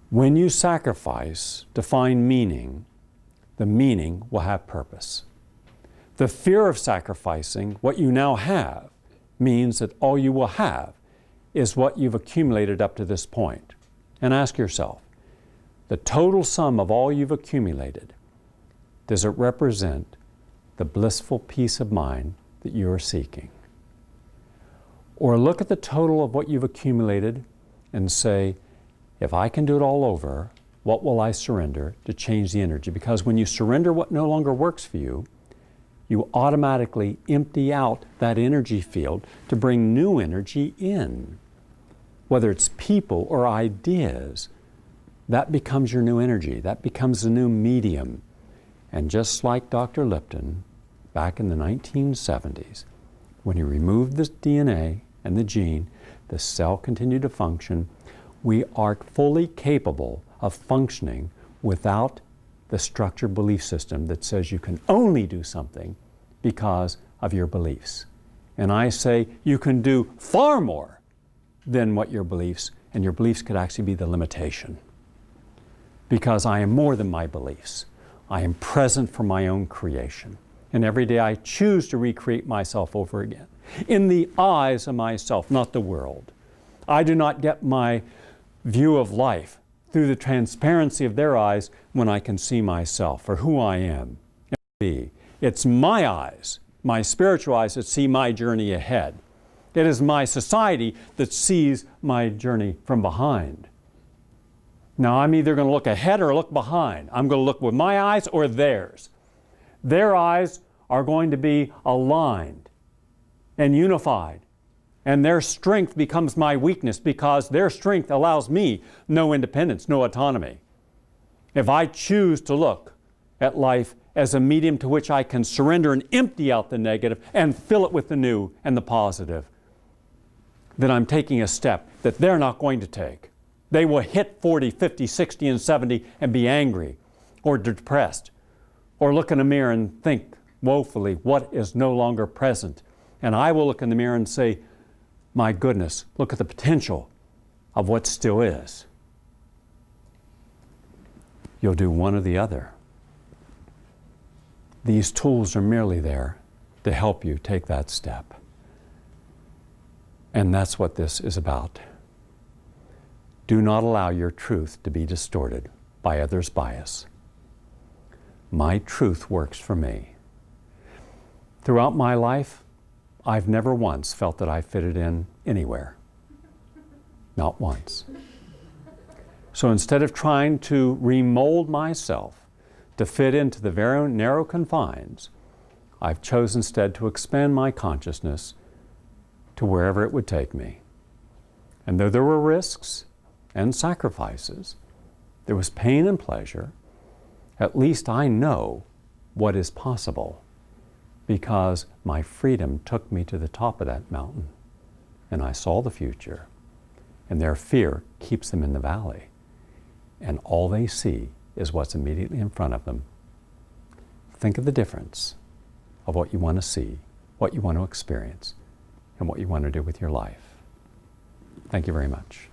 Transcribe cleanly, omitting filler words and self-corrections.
When you sacrifice to find meaning, the meaning will have purpose. The fear of sacrificing what you now have means that all you will have is what you've accumulated up to this point. And ask yourself, the total sum of all you've accumulated, does it represent the blissful peace of mind that you are seeking? Or look at the total of what you've accumulated and say, if I can do it all over, what will I surrender to change the energy? Because when you surrender what no longer works for you, you automatically empty out that energy field to bring new energy in. Whether it's people or ideas, that becomes your new energy. That becomes the new medium. And just like Dr. Lipton, back in the 1970s, when he removed the DNA and the gene, the cell continued to function. We are fully capable of functioning without the structured belief system that says you can only do something because of your beliefs. And I say you can do far more than what your beliefs, and your beliefs could actually be the limitation. Because I am more than my beliefs. I am present for my own creation. And every day I choose to recreate myself over again, in the eyes of myself, not the world. I do not get my view of life through the transparency of their eyes when I can see myself for who I am and be. It's my eyes, my spiritual eyes, that see my journey ahead. It is my society that sees my journey from behind. Now I'm either going to look ahead or look behind. I'm going to look with my eyes or theirs. Their eyes are going to be aligned and unified. And their strength becomes my weakness because their strength allows me no independence, no autonomy. If I choose to look at life as a medium to which I can surrender and empty out the negative and fill it with the new and the positive, then I'm taking a step that they're not going to take. They will hit 40, 50, 60, and 70 and be angry or depressed or look in a mirror and think woefully what is no longer present. And I will look in the mirror and say, my goodness, look at the potential of what still is. You'll do one or the other. These tools are merely there to help you take that step. And that's what this is about. Do not allow your truth to be distorted by others' bias. My truth works for me. Throughout my life, I've never once felt that I fitted in anywhere. Not once. So instead of trying to remold myself to fit into the very narrow confines, I've chosen instead to expand my consciousness to wherever it would take me. And though there were risks and sacrifices, there was pain and pleasure, at least I know what is possible, because my freedom took me to the top of that mountain, and I saw the future, and their fear keeps them in the valley, and all they see is what's immediately in front of them. Think of the difference of what you want to see, what you want to experience, and what you want to do with your life. Thank you very much.